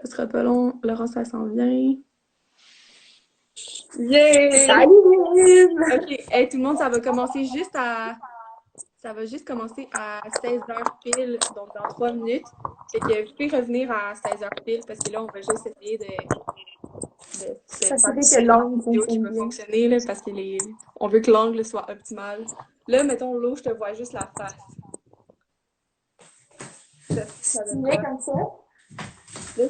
Ça sera pas long. Laurent, ça s'en vient. Yay! Salut! OK. Hey, tout le monde, ça va commencer juste à... Ça va juste commencer à 16h pile, donc dans 3 minutes. Fait que vous pouvez revenir à 16h pile parce que là, on va juste essayer de faire S'assurer que une l'angle vidéo qui fonctionne va bien. fonctionner là, parce que on veut que l'angle soit optimal. Là, mettons, l'eau, je te vois juste la face. Ça Tu donne viens quoi? comme ça? Là,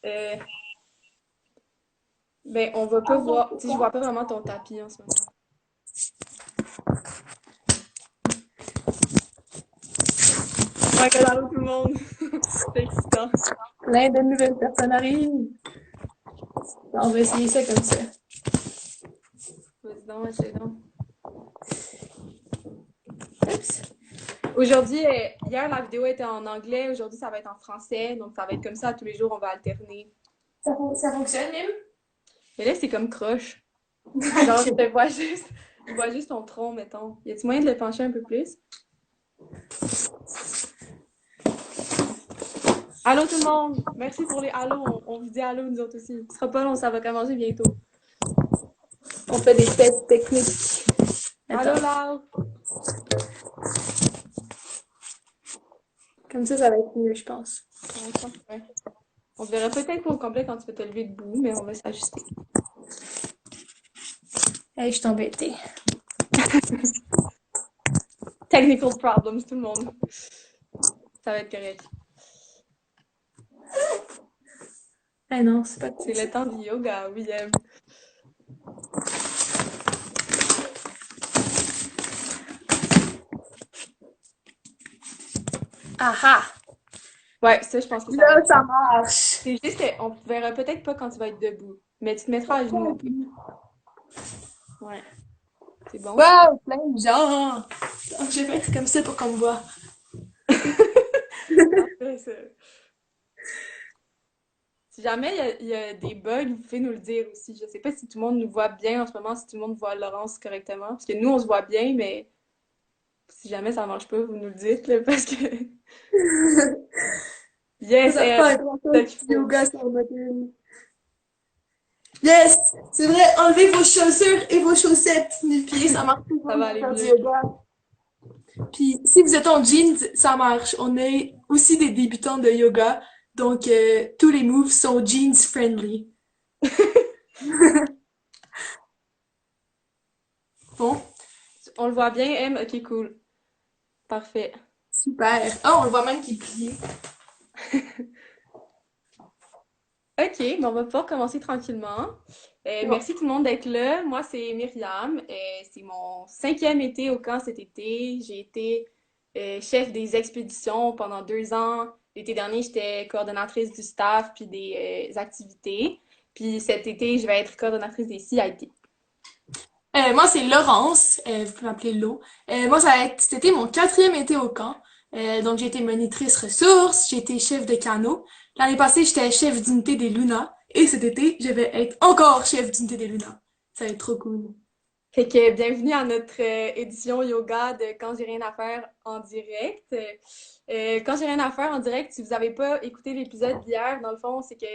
euh, ben, on va pas voir... Tu sais, je vois pas vraiment ton tapis en ce moment. Oh my God, allô tout le monde! C'est excitant. Plein de nouvelles personnes arrivent. On va essayer ça comme ça. Vas-y donc, essaye donc. Oups. Aujourd'hui, hier, la vidéo était en anglais. Aujourd'hui, ça va être en français. Donc, ça va être comme ça. Tous les jours, on va alterner. Ça fonctionne, Lim? Mais là, c'est comme croche. Genre, je vois juste ton tronc, mettons. Y a-tu moyen de le pencher un peu plus? Allô, tout le monde! Merci pour les allô. On vous dit allô, nous autres aussi. Ce sera pas long, ça va commencer bientôt. On fait des tests techniques. Allô, Attends. Lau! Comme ça va être mieux, je pense. Ouais, je pense que ouais. On te verra peut-être pas au complet quand tu vas te lever debout, mais on va s'ajuster. Hey, je suis embêtée. Technical problems, tout le monde. Ça va être correct. Ah non, c'est pas C'est cool ça. le temps du yoga, oui. Ah ah! Ouais, ça, je pense que ça va Là, être ça bon. marche. C'est juste qu'on te verra peut-être pas quand tu vas être debout, mais tu te mettras à genoux, ok? Ouais, c'est bon. Wow, plein de gens! Donc, je vais être comme ça pour qu'on me voit. Parfait, ça. Si jamais il y a des bugs, vous pouvez nous le dire aussi. Je sais pas si tout le monde nous voit bien en ce moment, si tout le monde voit Laurence correctement. Parce que nous, on se voit bien, mais si jamais ça marche pas, vous nous le dites, là, parce que... Yes, Ça pas un grand c'est qu'il petit faut. yoga sur le modèle. Yes! C'est vrai, enlevez vos chaussures et vos chaussettes du pied, ça marche Ça toujours va pour aller faire du mieux. yoga. Puis si vous êtes en jeans, ça marche. On est aussi des débutants de yoga, donc tous les moves sont jeans friendly. Bon, On le voit bien, M? Ok, cool. Parfait. super. Ah, on le voit même qui plie. Ok, bon, on va pouvoir commencer tranquillement. C'est bon. Merci tout le monde d'être là. Moi, c'est Myriam. C'est mon 5e été au camp cet été. J'ai été chef des expéditions pendant 2 ans. L'été dernier, j'étais coordonnatrice du staff puis des activités. Puis cet été, je vais être coordonnatrice des CIT. Moi, c'est Laurence. Vous pouvez m'appeler Lo. Moi, ça va être, c'était mon 4e été au camp. Donc, j'ai été monitrice ressources, j'ai été chef de canot. L'année passée, j'étais chef d'unité des Luna. Et cet été, je vais être encore chef d'unité des Luna. Ça va être trop cool. Fait que bienvenue à notre édition yoga de Quand j'ai rien à faire en direct. Quand j'ai rien à faire en direct, si vous n'avez pas écouté l'épisode d'hier, dans le fond, c'est que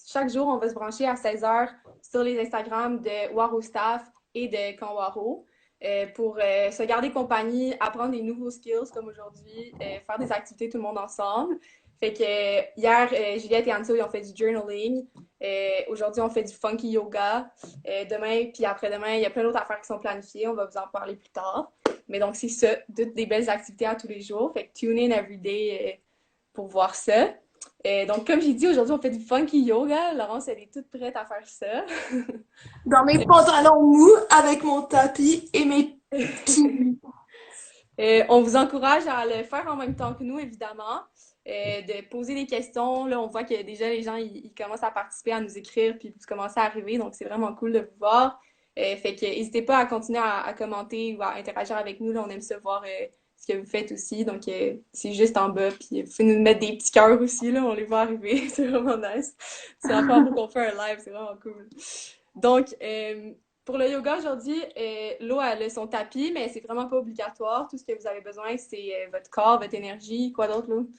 chaque jour, on va se brancher à 16h sur les Instagram de Waro Staff et de Camp Waro pour se garder compagnie, apprendre des nouveaux skills comme aujourd'hui, faire des activités tout le monde ensemble. Fait que hier, Juliette et Anso, ils ont fait du journaling. Aujourd'hui, on fait du funky yoga. Demain, puis après-demain, il y a plein d'autres affaires qui sont planifiées. On va vous en parler plus tard. Mais donc, c'est ça, toutes des belles activités à tous les jours. Fait que tune in every day pour voir ça. Donc, comme j'ai dit, aujourd'hui, on fait du funky yoga. Laurence, elle est toute prête à faire ça. Dans mes pantalons mous, avec mon tapis et mes kiwis. On vous encourage à le faire en même temps que nous, évidemment. De poser des questions. Là, on voit que déjà les gens ils commencent à participer, à nous écrire, puis vous commencez à arriver, donc c'est vraiment cool de vous voir. Fait que n'hésitez pas à continuer à commenter ou à interagir avec nous. Là, on aime ça voir ce que vous faites aussi. Donc c'est juste en bas. Puis vous pouvez nous mettre des petits cœurs aussi, là, on les voit arriver. C'est vraiment nice. C'est la première fois qu'on fait un live, c'est vraiment cool. Donc, pour le yoga aujourd'hui, l'eau elle a son tapis, mais c'est vraiment pas obligatoire. Tout ce que vous avez besoin, c'est votre corps, votre énergie. Quoi d'autre, l'eau?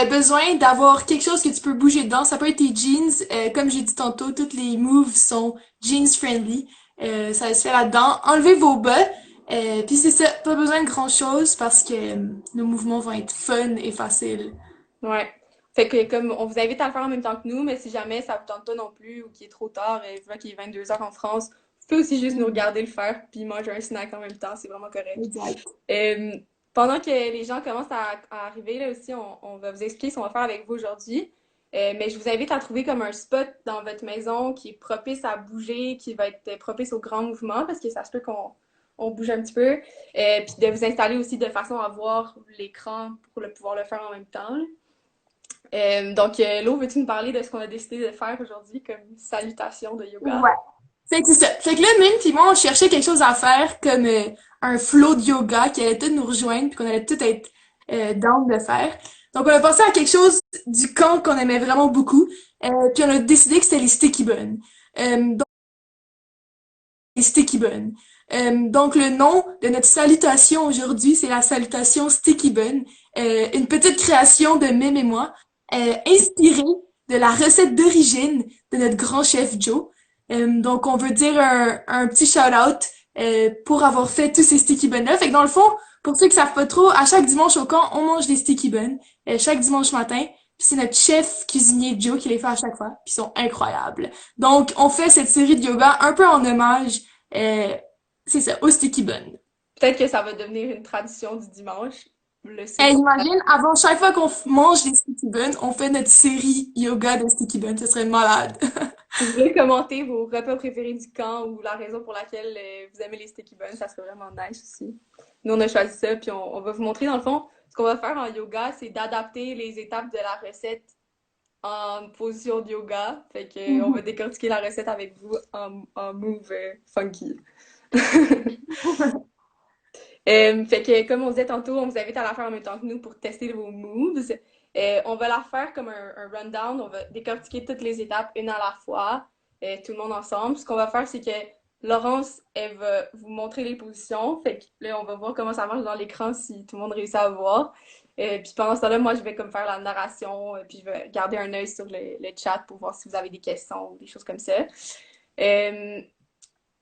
Besoin d'avoir quelque chose que tu peux bouger dedans. Ça peut être tes jeans. Comme j'ai dit tantôt, toutes les moves sont jeans friendly. Ça se fait là-dedans. Enlevez vos bas. Puis c'est ça, pas besoin de grand-chose parce que nos mouvements vont être fun et faciles. Ouais. Fait que comme on vous invite à le faire en même temps que nous, mais si jamais ça vous tente pas non plus ou qu'il est trop tard et vois qu'il est 22 heures en France, vous pouvez aussi juste nous Mhm. regarder le faire puis manger un snack en même temps, c'est vraiment correct. Exact. Euh, Pendant que les gens commencent à arriver, là aussi, on va vous expliquer ce qu'on va faire avec vous aujourd'hui. Mais je vous invite à trouver comme un spot dans votre maison qui est propice à bouger, qui va être propice aux grands mouvements, parce que ça se peut qu'on bouge un petit peu. Puis de vous installer aussi de façon à voir l'écran pour pouvoir le faire en même temps. Là. Lo, veux-tu nous parler de ce qu'on a décidé de faire aujourd'hui comme salutation de yoga? Ouais. Fait que c'est ça. Fait que là, Min pis moi, on cherchait quelque chose à faire comme un flow de yoga qui allait tout nous rejoindre puis qu'on allait tout être down de faire. Donc, on a pensé à quelque chose du camp qu'on aimait vraiment beaucoup. Puis on a décidé que c'était les sticky buns. Donc, les sticky buns. Donc, le nom de notre salutation aujourd'hui, c'est la salutation sticky bun. Une petite création de Mim et moi, inspirée de la recette d'origine de notre grand chef Joe. Donc, on veut dire un petit shout-out pour avoir fait tous ces sticky buns-là. Fait que dans le fond, pour ceux qui savent pas trop, à chaque dimanche au camp, on mange des sticky buns, chaque dimanche matin. Puis c'est notre chef cuisinier Joe qui les fait à chaque fois. Puis ils sont incroyables. Donc, on fait cette série de yoga un peu en hommage, euh, c'est ça, au sticky bun. Peut-être que ça va devenir une tradition du dimanche. Le Et souper. imagine, avant chaque fois qu'on mange des sticky buns, on fait notre série yoga de sticky buns. Ce serait malade. Vous pouvez commenter vos repas préférés du camp ou la raison pour laquelle vous aimez les sticky buns, ça serait vraiment nice aussi. Nous, on a choisi ça, puis on va vous montrer dans le fond, ce qu'on va faire en yoga, c'est d'adapter les étapes de la recette en position de yoga. Fait que on va décortiquer la recette avec vous en move funky. Fait que, comme on disait tantôt, on vous invite à la faire en même temps que nous pour tester vos moves. On va la faire comme un rundown. On va décortiquer toutes les étapes une à la fois, tout le monde ensemble. Ce qu'on va faire, c'est que Laurence, elle va vous montrer les positions. Fait que là, on va voir comment ça marche dans l'écran si tout le monde réussit à voir. Puis pendant ce temps-là, moi, je vais comme faire la narration, puis je vais garder un œil sur le chat pour voir si vous avez des questions ou des choses comme ça. Euh,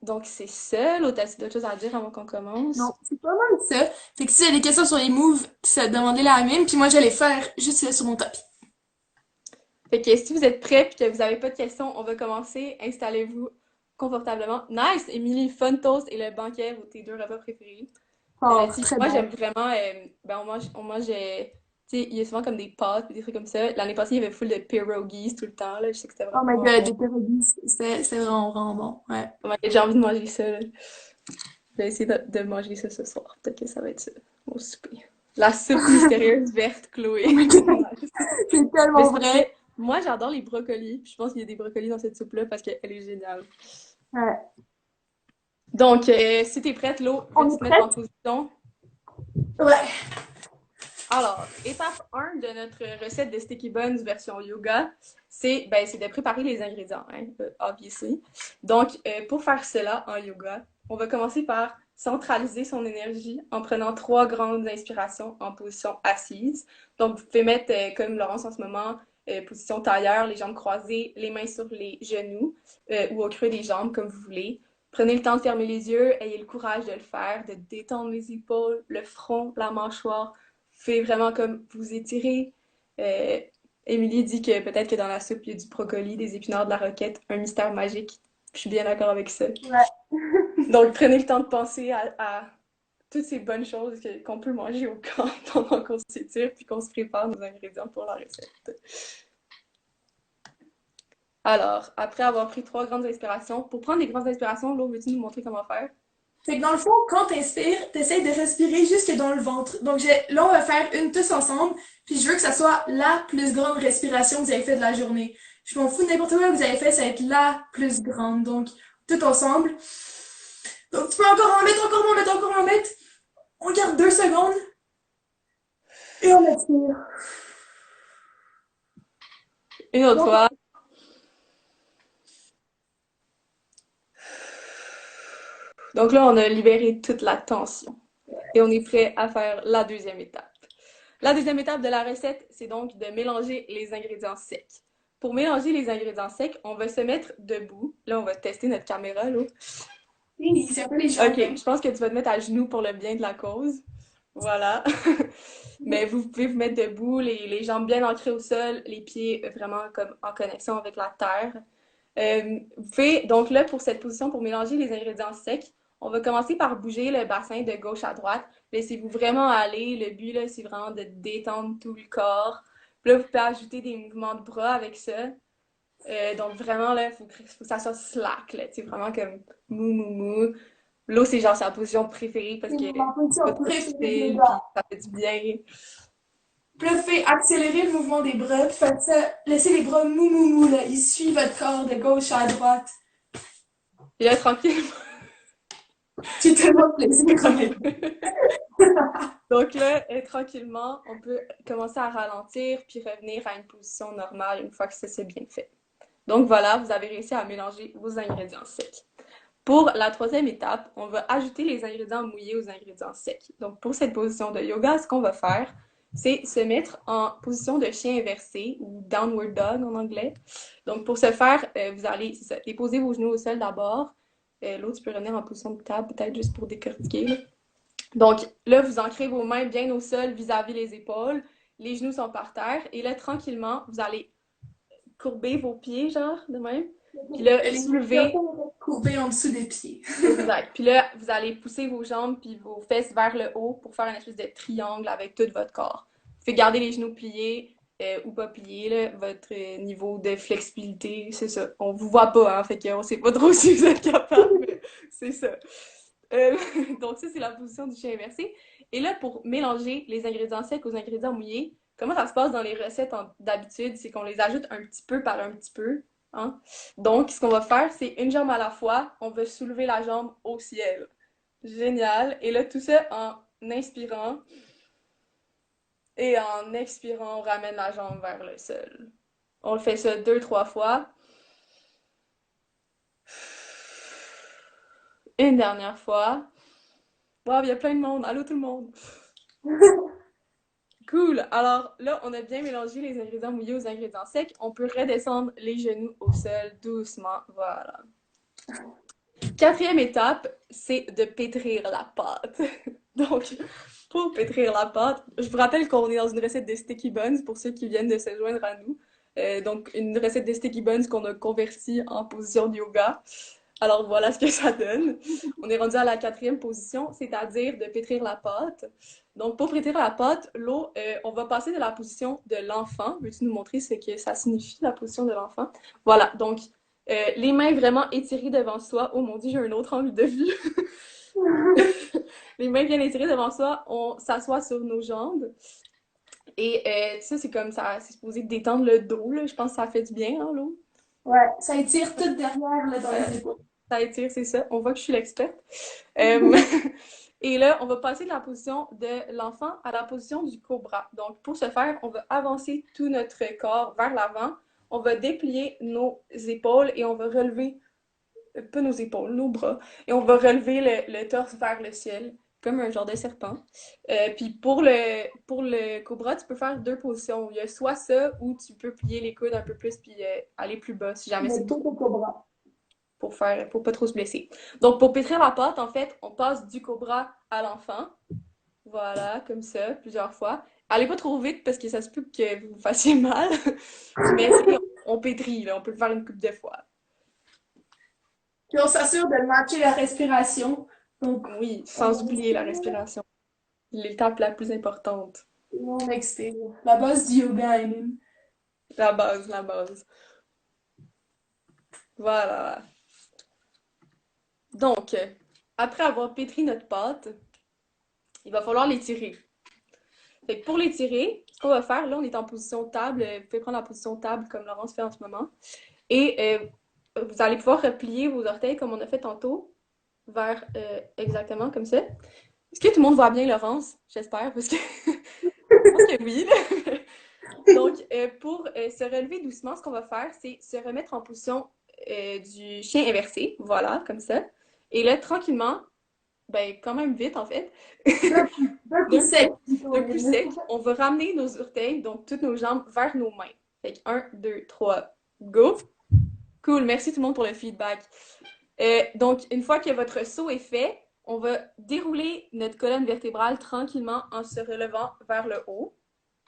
donc, c'est ça. L'autre, as-tu d'autres choses à dire avant qu'on commence? Non, c'est pas mal ça. Fait que si y a des questions sur les moves, ça demandez-les à la mime, puis moi j'allais faire juste là sur mon tapis. Fait que si vous êtes prêts et que vous n'avez pas de questions, on va commencer. Installez-vous confortablement. Nice! Emily, Fun Toast et le banquet, tes deux repas préférés. Oh, très Moi, j'aime bon. vraiment. On mange tu sais, il y a souvent comme des pâtes et des trucs comme ça. L'année passée, il y avait full de pierogies tout le temps. Là. Je sais que c'était Oh my vraiment god, bon. des pierogies, c'est vraiment, vraiment bon. Ouais. Ouais, j'ai envie de manger ça. Là. Je vais essayer de manger ça ce soir. Peut-être que ça va être ça, mon souper. La soupe mystérieuse verte, Oh Chloé. my god, Nice. c'est Mais tellement c'est parce que vrai. moi, j'adore les brocolis. Je pense qu'il y a des brocolis dans cette soupe-là parce qu'elle est géniale. Ouais. Donc, si t'es prête, Lo, On veux-tu est te mettre en prête? position? Ouais. Alors, étape un de notre recette de sticky buns version yoga, c'est de préparer les ingrédients, hein, obviously. Donc, pour faire cela en yoga, on va commencer par centraliser son énergie en prenant trois grandes inspirations en position assise. Donc, vous pouvez mettre, comme Laurence en ce moment, position tailleur, les jambes croisées, les mains sur les genoux ou au creux des jambes, comme vous voulez. Prenez le temps de fermer les yeux, ayez le courage de le faire, de détendre les épaules, le front, la mâchoire. Fait vraiment comme vous étirer. Euh, Émilie dit que peut-être que dans la soupe, il y a du brocoli, des épinards, de la roquette, un mystère magique. Je suis bien d'accord avec ça. Ouais. Donc, prenez le temps de penser à toutes ces bonnes choses qu'on peut manger au camp pendant qu'on s'étire puis qu'on se prépare nos ingrédients pour la recette. Alors, après avoir pris trois grandes inspirations, pour prendre des grandes inspirations, Laure, veux-tu nous montrer comment faire? Fait que dans le fond, quand t'inspires, t'essayes de respirer jusque dans le ventre. Donc là, on va faire une tous ensemble, puis je veux que ça soit la plus grande respiration que vous avez fait de la journée. Je m'en fous de n'importe quoi que vous avez fait, ça va être la plus grande. Donc, tout ensemble. Donc, tu peux encore en mettre, encore en mettre, encore en mettre. On garde 2 secondes et on expire. Une autre Donc, fois. Donc là, on a libéré toute la tension. Et on est prêt à faire la deuxième étape. La deuxième étape de la recette, c'est donc de mélanger les ingrédients secs. Pour mélanger les ingrédients secs, on va se mettre debout. Là, on va tester notre caméra, là. Oui, c'est un peu les Ok, jambes, hein. je pense que tu vas te mettre à genoux pour le bien de la cause. Voilà. Mais vous pouvez vous mettre debout, les jambes bien ancrées au sol, les pieds vraiment comme en connexion avec la terre. Vous pouvez, donc là, pour cette position, pour mélanger les ingrédients secs, on va commencer par bouger le bassin de gauche à droite. Laissez-vous vraiment aller. Le but, là, c'est vraiment de détendre tout le corps. Puis là, vous pouvez ajouter des mouvements de bras avec ça. Donc vraiment, là, faut que ça soit slack, là. C'est vraiment comme mou, mou, mou. L'eau, c'est genre sa position préférée parce C'est que ma pas position trop préférée de difficile, yoga. puis ça fait du bien. Puis là, faites accélérer le mouvement des bras, puis faites ça, laissez les bras mou mou mou, là. Ils suivent votre corps de gauche à droite. Et là, tranquille. J'ai tellement de plaisir quand même. Donc là, tranquillement, on peut commencer à ralentir puis revenir à une position normale une fois que ça s'est bien fait. Donc voilà, vous avez réussi à mélanger vos ingrédients secs. Pour la troisième étape, on va ajouter les ingrédients mouillés aux ingrédients secs. Donc pour cette position de yoga, ce qu'on va faire, c'est se mettre en position de chien inversé ou downward dog en anglais. Donc pour ce faire, vous allez déposer vos genoux au sol d'abord. L'autre, tu peux revenir en position de table, peut-être juste pour décortiquer, là. Donc là, vous ancrez vos mains bien au sol vis-à-vis les épaules. Les genoux sont par terre. Et là, tranquillement, vous allez courber vos pieds, genre, de même. Puis là, Les soulever. orteils courbés en dessous des pieds. Exact. Puis là, vous allez pousser vos jambes puis vos fesses vers le haut pour faire une espèce de triangle avec tout votre corps. Vous pouvez garder les genoux pliés ou pas pliés, là, votre niveau de flexibilité, c'est ça. On vous voit pas, hein, fait qu'on sait pas trop si vous êtes capable, mais c'est ça. Euh, donc ça, c'est la position du chien inversé. Et là, pour mélanger les ingrédients secs aux ingrédients mouillés, comment ça se passe dans les recettes d'habitude, c'est qu'on les ajoute un petit peu par un petit peu, hein? Donc, ce qu'on va faire, c'est une jambe à la fois, on va soulever la jambe au ciel. Génial. Et là, tout ça en inspirant et en expirant, on ramène la jambe vers le sol. On le fait ça 2, 3 fois. Une dernière fois. Wow, il y a plein de monde. Allô tout le monde. Cool. Alors là, on a bien mélangé les ingrédients mouillés aux ingrédients secs. On peut redescendre les genoux au sol doucement. Voilà. Quatrième étape, c'est de pétrir la pâte. Donc, pour pétrir la pâte, je vous rappelle qu'on est dans une recette de sticky buns pour ceux qui viennent de se joindre à nous. Donc, une recette de sticky buns qu'on a convertie en position de yoga. Alors, voilà ce que ça donne. On est rendu à la quatrième position, c'est-à-dire de pétrir la pâte. Donc, pour pétrir la pâte, l'eau, on va passer de la position de l'enfant. Veux-tu nous montrer ce que ça signifie, la position de l'enfant? Voilà, donc les mains vraiment étirées devant soi. Oh mon Dieu, j'ai un autre angle de vue. Les mains bien étirées devant soi, on s'assoit sur nos jambes. Et ça, c'est comme ça, c'est supposé détendre le dos, là. Je pense que ça fait du bien, hein, l'eau. Ouais, ça étire tout derrière, là, dans les épaules. Ça étire, c'est ça. On voit que je suis l'experte. Euh, et là, on va passer de la position de l'enfant à la position du cobra. Donc, pour ce faire, on va avancer tout notre corps vers l'avant. On va déplier nos épaules et on va relever pas nos épaules, nos bras, et on va relever le torse vers le ciel, comme un genre de serpent. Puis pour le cobra, tu peux faire deux positions. Il y a soit ça, ou tu peux plier les coudes un peu plus, puis aller plus bas, si jamais Le c'est dos trop, au cobra. pour pas trop se blesser. Donc, pour pétrir la pâte, en fait, on passe du cobra à l'enfant. Voilà, comme ça, plusieurs fois. Allez pas trop vite, parce que ça se peut que vous vous fassiez mal. Mais on pétrit, là, on peut le faire une couple de fois. Puis on s'assure de matcher la respiration. Donc, Oui, on sans oublier la respire, respiration. L'étape la plus importante. et on expire. La base du yoga, Eline. La base, la base. Voilà. Donc, après avoir pétri notre pâte, il va falloir l'étirer. Fait que pour l'étirer, ce qu'on va faire, là, on est en position table. Vous pouvez prendre la position table comme Laurence fait en ce moment. Et vous allez pouvoir replier vos orteils comme on a fait tantôt, vers exactement comme ça. Est-ce que tout le monde voit bien, Laurence? J'espère, parce que je pense que oui. Donc, pour se relever doucement, ce qu'on va faire, c'est se remettre en position du chien inversé. Voilà, comme ça. Et là, tranquillement, ben, quand même vite, en fait. D'un coup D'un sec. coup, d'un coup sec, on va ramener nos orteils, donc toutes nos jambes, vers nos mains. Fait que 1, 2, 3, go! Cool, merci tout le monde pour le feedback. Donc, une fois que votre saut est fait, on va dérouler notre colonne vertébrale tranquillement en se relevant vers le haut.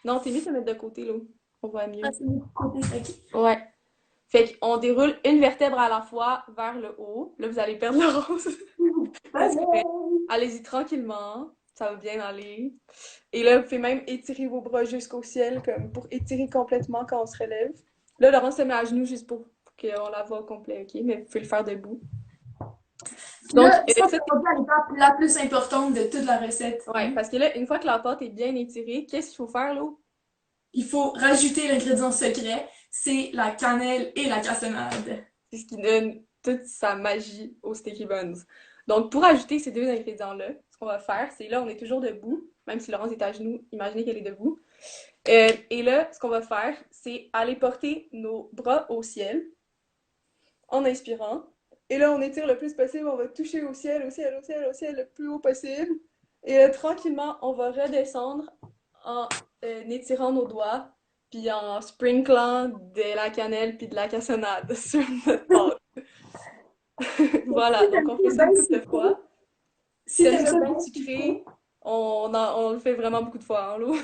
Non, t'es mieux de se mettre de côté, là. On voit Ah, mieux. c'est mieux de côté, ok. Ouais. Fait qu'on déroule une vertèbre à la fois vers le haut. Là, vous allez perdre le rose. Mais Bye c'est correct. bye. Allez-y tranquillement. Ça va bien aller. Et là, vous pouvez même étirer vos bras jusqu'au ciel, comme pour étirer complètement quand on se relève. Là, Laurence se met à genoux juste pour qu'on la voit au complet, ok? Mais vous pouvez le faire debout. Donc, Là, je pense ça, qu'on va à l'étape la plus importante de toute la recette. ouais, parce que là, une fois que la pâte est bien étirée, qu'est-ce qu'il faut faire, là? Il faut rajouter l'ingrédient secret, c'est la cannelle et la cassonade. C'est ce qui donne toute sa magie aux sticky buns. Donc, pour ajouter ces deux ingrédients-là, ce qu'on va faire, c'est là, on est toujours debout, même si Laurence est à genoux, imaginez qu'elle est debout. Et là, ce qu'on va faire, c'est aller porter nos bras au ciel en inspirant. Et là, on étire le plus possible, on va toucher au ciel, au ciel, au ciel, au ciel, le plus haut possible. Et là, tranquillement, on va redescendre en étirant nos doigts, puis en sprinklant de la cannelle puis de la cassonade sur notre pâte. Voilà, donc on fait ça une couple de fois. Si Si t'aimes t'aimes ça ça bien bien sucré, sucré, on le fait vraiment beaucoup de fois, hein, Lou?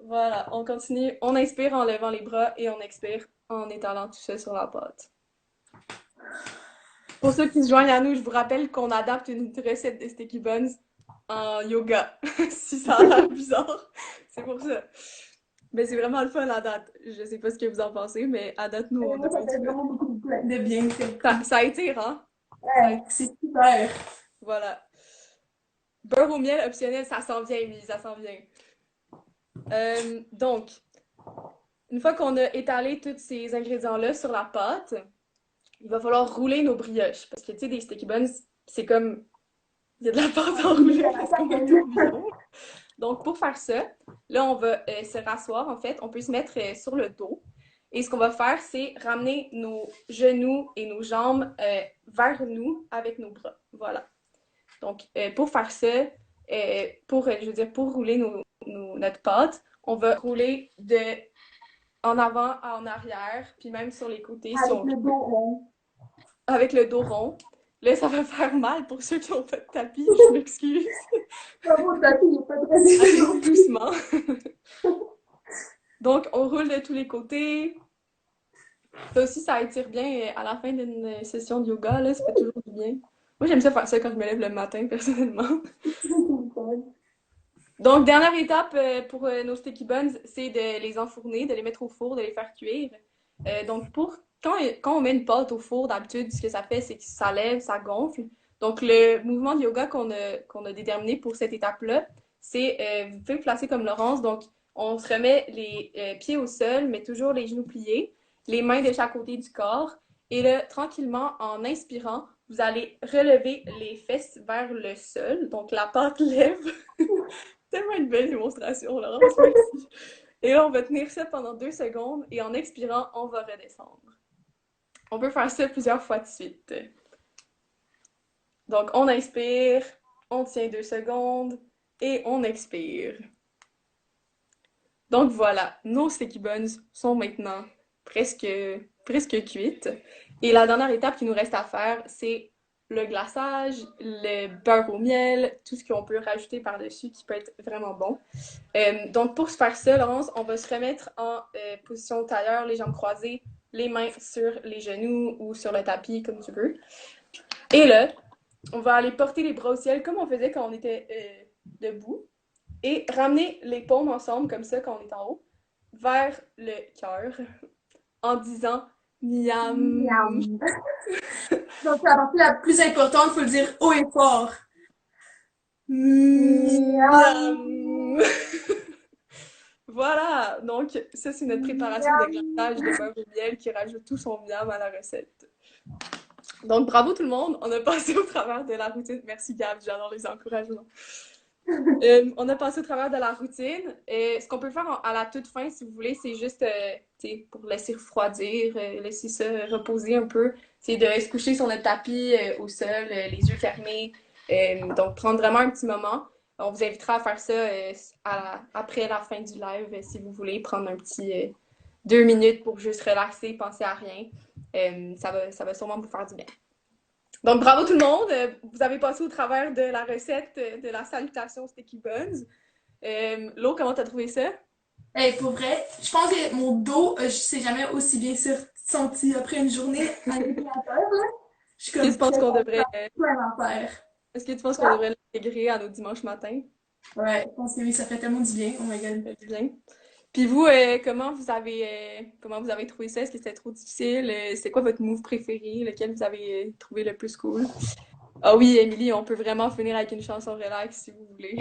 Voilà, on continue. On inspire en levant les bras et on expire en étalant tout ça sur la pâte. Pour ceux qui se joignent à nous, je vous rappelle qu'on adapte une recette de sticky buns en yoga. Si ça a l'air bizarre, c'est pour ça. Mais c'est vraiment le fun à date. Je sais pas ce que vous en pensez, mais à date, nous, on a moi, ça bien du fait fun. vraiment beaucoup de bien, c'est cool. Ça étire, hein? Ça Ouais, étire. c'est super. Voilà. Beurre au miel optionnel, ça s'en vient, oui, ça s'en vient. Donc, une fois qu'on a étalé tous ces ingrédients-là sur la pâte, il va falloir rouler nos brioches. Parce que, tu sais, des sticky buns, c'est comme... Il y a de la pâte enroulée parce qu'on a tout au bouillon. Donc, pour faire ça, là, on va se rasseoir, en fait. On peut se mettre sur le dos. Et ce qu'on va faire, c'est ramener nos genoux et nos jambes vers nous avec nos bras. Voilà. Donc, pour faire ça, je veux dire, pour rouler notre pâte, on va rouler de en avant à en arrière, puis même sur les côtés si Avec on le veut, dos rond. avec le dos rond. Là, ça va faire mal pour ceux qui n'ont pas de tapis, je m'excuse. Bravo, tapis, il est pas très Allez-y évident. doucement. Donc, on roule de tous les côtés. Ça aussi, ça étire bien à la fin d'une session de yoga, là, ça fait toujours du bien. Moi, j'aime ça faire ça quand je me lève le matin, personnellement. Donc, dernière étape pour nos sticky buns, c'est de les enfourner, de les mettre au four, de les faire cuire. Donc, quand on met une pâte au four, d'habitude, ce que ça fait, c'est que ça lève, ça gonfle. Donc, le mouvement de yoga qu'on a déterminé pour cette étape-là, c'est, vous pouvez le placer comme Laurence. Donc, on se remet les pieds au sol, mais toujours les genoux pliés, les mains de chaque côté du corps. Et là, tranquillement, en inspirant, vous allez relever les fesses vers le sol. Donc, la pâte lève. Tellement une belle démonstration, Laurence, merci. Et là, on va tenir ça pendant 2 secondes et en expirant, on va redescendre. On peut faire ça plusieurs fois de suite. Donc, on inspire, on tient 2 secondes et on expire. Donc voilà, nos sticky buns sont maintenant presque, presque cuites. Et la dernière étape qui nous reste à faire, c'est le glaçage, le beurre au miel, tout ce qu'on peut rajouter par-dessus qui peut être vraiment bon. Donc pour se faire ça, Laurence, on va se remettre en position tailleur, les jambes croisées, les mains sur les genoux ou sur le tapis, comme tu veux. Et là, on va aller porter les bras au ciel comme on faisait quand on était debout et ramener les paumes ensemble, comme ça, quand on est en haut, vers le cœur, en disant miam. Miam. Donc, la partie la plus importante, il faut le dire haut et fort. Miam. Miam. Voilà, donc ça c'est notre préparation de Miam. glaçage de beurre au miel qui rajoute tout son miam à la recette. Donc bravo tout le monde, on a passé au travers de la routine. Merci Gab, j'adore les encouragements. On a passé au travers de la routine. Ce qu'on peut faire à la toute fin, si vous voulez, c'est juste pour laisser refroidir, laisser ça reposer un peu. C'est de se coucher sur notre tapis au sol, les yeux fermés, Donc, prendre vraiment un petit moment. On vous invitera à faire ça après la fin du live, si vous voulez, prendre un petit 2 minutes pour juste relaxer, penser à rien. Ça va sûrement vous faire du bien. Donc, bravo tout le monde. Vous avez passé au travers de la recette de la salutation Sticky Buns. Lo, comment t'as trouvé ça? Hey, pour vrai, je pense que mon dos, je sais jamais aussi bien senti après une journée à l'épilateur, là. Je suis Est-ce que comme tu penses prête qu'on à devrait, faire plein d'affaires. est-ce que tu penses qu'on devrait l'intégrer à nos dimanches matins? Ouais, je pense que oui, ça fait tellement du bien. Oh my god. Ça fait bien. Puis vous, comment vous avez trouvé ça? Est-ce que c'était trop difficile? C'est quoi votre move préféré? Lequel vous avez trouvé le plus cool? Ah oui, Émilie, on peut vraiment finir avec une chanson relax si vous voulez.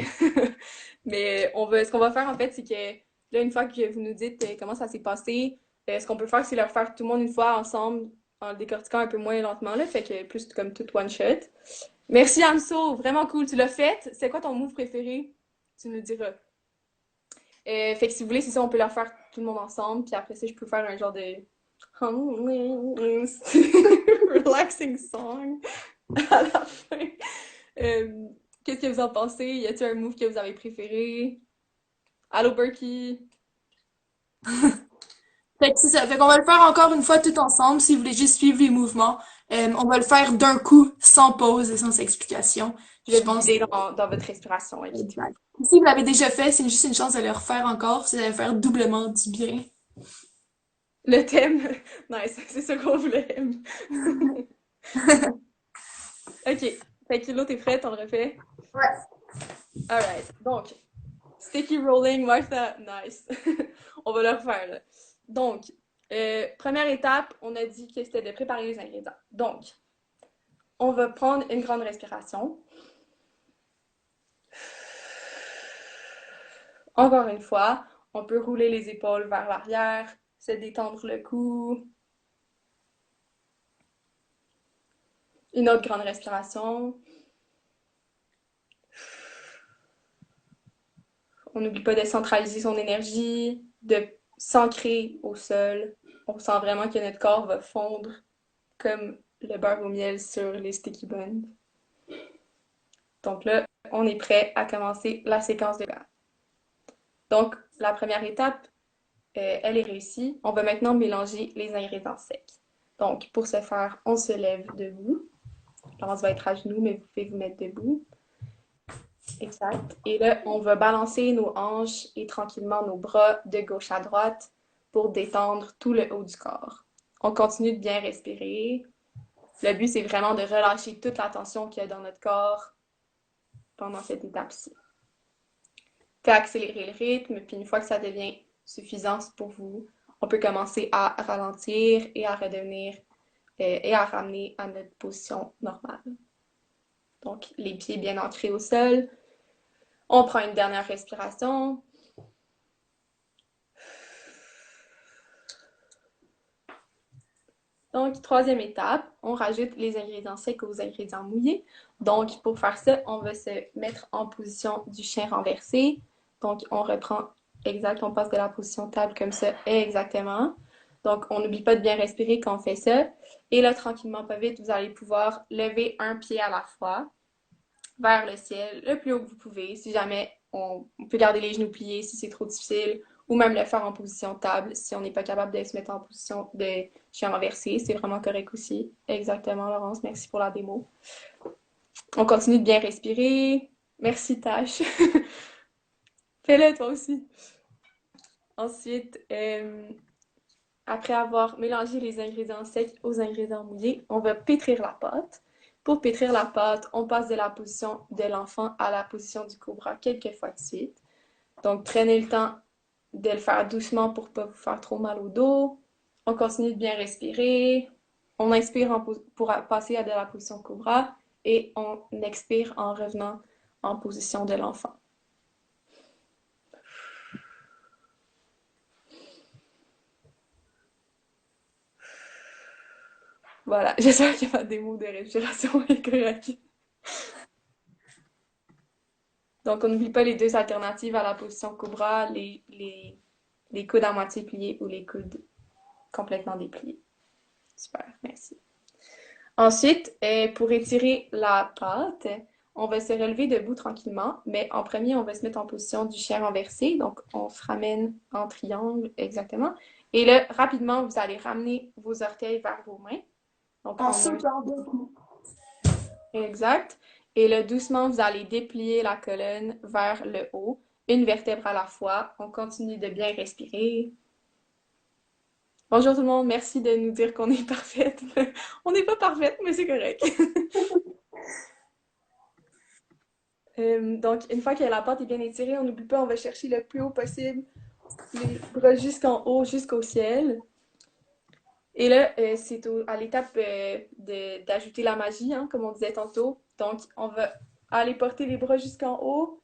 Mais ce qu'on va faire en fait, c'est que là, une fois que vous nous dites comment ça s'est passé, ce qu'on peut faire, c'est leur faire tout le monde une fois ensemble en le décortiquant un peu moins lentement, là, fait que plus comme tout one shot. Merci Amso, vraiment cool, tu l'as fait. C'est quoi ton move préféré? Tu nous diras. Fait que si vous voulez, c'est ça, on peut leur faire tout le monde ensemble, puis après ça, je peux faire un genre de relaxing song à la fin. Euh, Qu'est-ce que vous en pensez? Y a-t-il un move que vous avez préféré? Allô, Berkey? Fait que c'est ça. Fait qu'on va le faire encore une fois tout ensemble si vous voulez juste suivre les mouvements. On va le faire d'un coup, sans pause et sans explication. Je vais Je vous pense. guider dans votre respiration, inquiétez-vous. Exact. Si vous l'avez déjà fait, c'est juste une chance de le refaire encore. Ça va faire doublement du bien. Le thème, nice, c'est ce qu'on voulait. Ok, fait que l'autre est prête, on le refait? Ouais. Alright, donc, sticky rolling, Martha, nice. On va le refaire, là. Donc, première étape, on a dit que c'était de préparer les ingrédients. Donc, on va prendre une grande respiration. Encore une fois, on peut rouler les épaules vers l'arrière, se détendre le cou. Une autre grande respiration. On n'oublie pas de centraliser son énergie, de s'ancrer au sol. On sent vraiment que notre corps va fondre comme le beurre au miel sur les sticky buns. Donc là, on est prêt à commencer la séquence de yoga. Donc, la première étape, elle est réussie. On va maintenant mélanger les ingrédients secs. Donc, pour ce faire, on se lève debout. Laurence va être à genoux, mais vous pouvez vous mettre debout. Exact. Et là, on va balancer nos hanches et tranquillement nos bras de gauche à droite pour détendre tout le haut du corps. On continue de bien respirer. Le but, c'est vraiment de relâcher toute la tension qu'il y a dans notre corps pendant cette étape-ci. Fait accélérer le rythme, puis une fois que ça devient suffisant pour vous, on peut commencer à ralentir et à redevenir et à ramener à notre position normale. Donc, les pieds bien ancrés au sol. On prend une dernière respiration. Donc, troisième étape, on rajoute les ingrédients secs aux ingrédients mouillés. Donc, pour faire ça, on va se mettre en position du chien renversé. Donc, on reprend exact, on passe de la position table comme ça, exactement. Donc, on n'oublie pas de bien respirer quand on fait ça. Et là, tranquillement, pas vite, vous allez pouvoir lever un pied à la fois vers le ciel, le plus haut que vous pouvez. Si jamais on peut garder les genoux pliés si c'est trop difficile, ou même le faire en position table si on n'est pas capable de se mettre en position de chien renversé. C'est vraiment correct aussi. Exactement, Laurence. Merci pour la démo. On continue de bien respirer. Merci, Tash. Fais-le toi aussi. Ensuite, après avoir mélangé les ingrédients secs aux ingrédients mouillés, on va pétrir la pâte. Pour pétrir la pâte, on passe de la position de l'enfant à la position du cobra quelques fois de suite. Donc, prenez le temps de le faire doucement pour ne pas vous faire trop mal au dos. On continue de bien respirer. On inspire pour passer à de la position cobra et on expire en revenant en position de l'enfant. Voilà, j'espère qu'il y a pas des mots de respiration corrects. Donc, on n'oublie pas les deux alternatives à la position cobra, les coudes à moitié pliés ou les coudes complètement dépliés. Super, merci. Ensuite, pour étirer la pâte, on va se relever debout tranquillement, mais en premier, on va se mettre en position du chien renversé. Donc, on se ramène en triangle, exactement. Et là, rapidement, vous allez ramener vos orteils vers vos mains. Donc, En en un... sautant debout. Exact. Et là, doucement, vous allez déplier la colonne vers le haut, une vertèbre à la fois. On continue de bien respirer. Bonjour tout le monde, merci de nous dire qu'on est parfaite. On n'est pas parfaite, mais c'est correct. Donc, une fois que la pâte est bien étirée, on n'oublie pas, on va chercher le plus haut possible, les bras jusqu'en haut, jusqu'au ciel. Et là, c'est à l'étape d'ajouter la magie, hein, comme on disait tantôt. Donc, on va aller porter les bras jusqu'en haut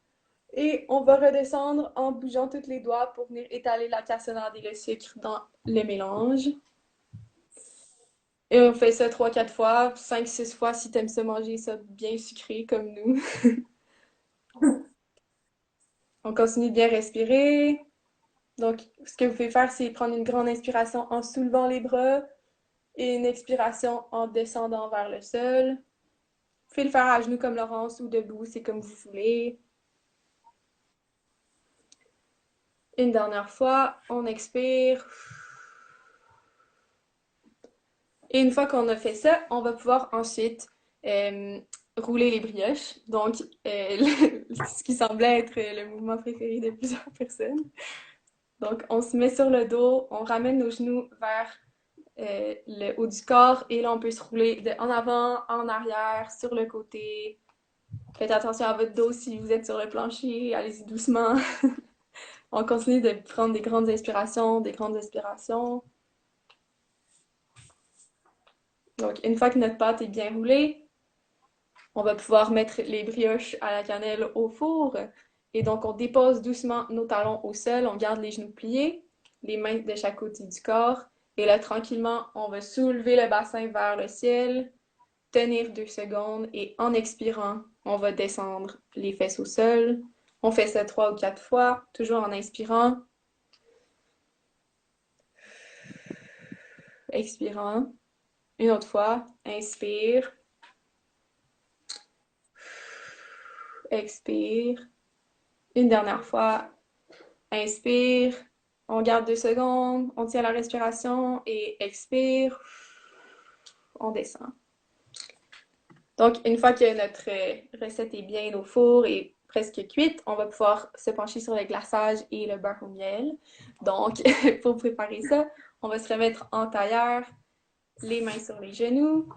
et on va redescendre en bougeant tous les doigts pour venir étaler la cassonade et le sucre dans le mélange. Et on fait ça 3-4 fois, 5-6 fois si t'aimes ça manger ça bien sucré comme nous. On continue de bien respirer. Donc, ce que vous pouvez faire, c'est prendre une grande inspiration en soulevant les bras et une expiration en descendant vers le sol. Vous pouvez le faire à genoux comme Laurence ou debout, c'est comme vous voulez. Une dernière fois, on expire. Et une fois qu'on a fait ça, on va pouvoir ensuite rouler les brioches. Donc, ce qui semblait être le mouvement préféré de plusieurs personnes. Donc, on se met sur le dos, on ramène nos genoux vers le haut du corps et là, on peut se rouler de en avant, en arrière, sur le côté. Faites attention à votre dos si vous êtes sur le plancher, allez-y doucement. On continue de prendre des grandes inspirations, des grandes expirations. Donc, une fois que notre pâte est bien roulée, on va pouvoir mettre les brioches à la cannelle au four. Et donc, on dépose doucement nos talons au sol, on garde les genoux pliés, les mains de chaque côté du corps. Et là, tranquillement, on va soulever le bassin vers le ciel, tenir 2 secondes et en expirant, on va descendre les fesses au sol. On fait ça 3 ou 4 fois, toujours en inspirant. Expirant. Une autre fois, inspire. Expire. Une dernière fois, inspire. On garde 2 secondes, on tient la respiration et expire. On descend. Donc, une fois que notre recette est bien au four et presque cuite, on va pouvoir se pencher sur le glaçage et le beurre au miel. Donc, pour préparer ça, on va se remettre en tailleur, les mains sur les genoux.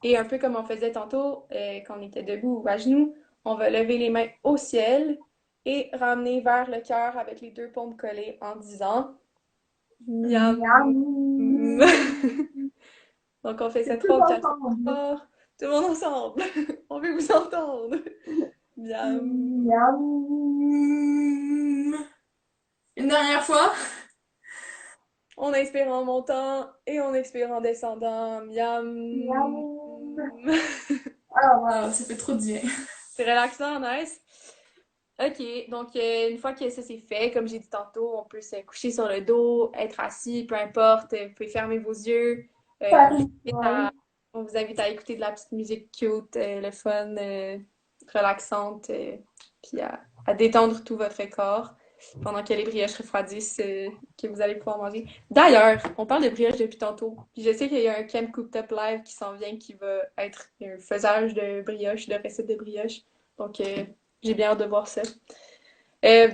Et un peu comme on faisait tantôt, quand on était debout ou à genoux, on va lever les mains au ciel et ramener vers le cœur avec les 2 paumes collées en disant Miam! Miam. Donc, on fait ça C'est tout 3 ou 4 ensemble. fois. Tout le monde ensemble. On veut vous entendre. Miam! Miam. Une dernière fois. On inspire en montant et on expire en descendant. Miam. Miam! Ah, wow, ça fait trop du bien. C'est relaxant, nice. Ok, donc une fois que ça c'est fait, comme j'ai dit tantôt, on peut se coucher sur le dos, être assis, peu importe, vous pouvez fermer vos yeux. Ça On vous arrive, invite ouais. on vous invite à écouter de la petite musique cute, le fun, relaxante, puis à détendre tout votre corps pendant que les brioches refroidissent, que vous allez pouvoir manger. D'ailleurs, on parle de brioches depuis tantôt, puis je sais qu'il y a un Camp Cooked Up Live qui s'en vient, qui va être un faisage de brioches, de recettes de brioches. Donc, j'ai bien hâte de voir ça.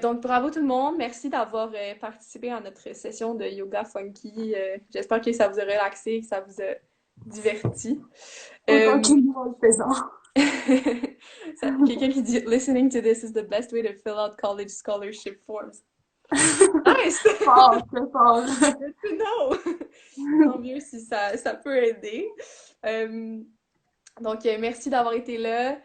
Donc, bravo tout le monde. Merci d'avoir participé à notre session de yoga funky. J'espère que ça vous a relaxé, que ça vous a diverti. Autant Euh, que nous en le faisons. Quelqu'un qui dit Listening to this is the best way to fill out college scholarship forms. Nice! Fort, très fort. Good to know! Tant mieux si ça peut aider. Donc, merci d'avoir été là.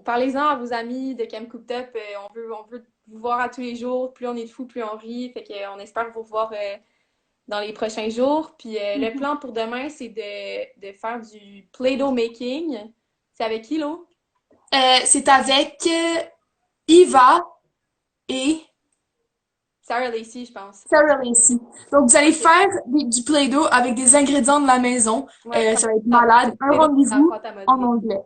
Parlez-en à vos amis de Camp Cooked Up. On veut vous voir à tous les jours. Plus on est de fous, plus on rit. Fait qu'on espère vous voir dans les prochains jours. Puis le plan pour demain, c'est de faire du Play-Doh making. C'est avec qui, Lo? C'est avec Eva et Sarah Lacey, je pense. Sarah Lacey. Donc, vous allez faire du Play-Doh avec des ingrédients de la maison. Ouais, Ça va être malade. Un Play-Doh, la rendez-vous pâte à en modeler. anglais.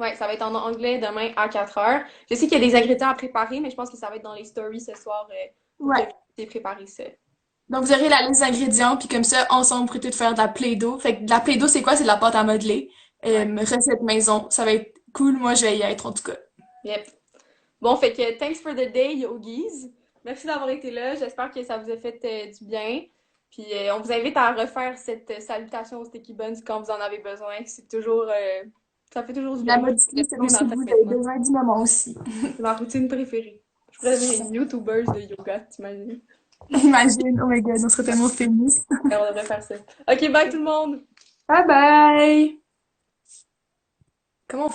Ouais, ça va être en anglais demain à 4 heures. Je sais qu'il y a des ingrédients à préparer, mais je pense que ça va être dans les stories ce soir pour que vous Ouais. puissiez préparer ça. Donc, vous aurez la liste d'ingrédients, puis comme ça, ensemble, vous pourrez tout faire de la Play-Doh. Fait que de la Play-Doh, c'est quoi? C'est de la pâte à modeler. Ouais. Recette maison. Ça va être cool. Moi, je vais y être, en tout cas. Yep. Bon, fait que thanks for the day, yogis. Merci d'avoir été là. J'espère que ça vous a fait du bien. Puis on vous invite à refaire cette salutation au Sticky Buns quand vous en avez besoin. C'est toujours, ça fait toujours du bien. La Moi, je modifier le fais selon le ce que matin vous avez maintenant. besoin du moment aussi. C'est ma routine préférée. Je pourrais devenir une YouTuber de yoga, t'imagines? Imagine. Oh my god, on serait tellement famous. Ouais, on devrait faire ça. Ok, bye tout le monde! Bye bye! Comment on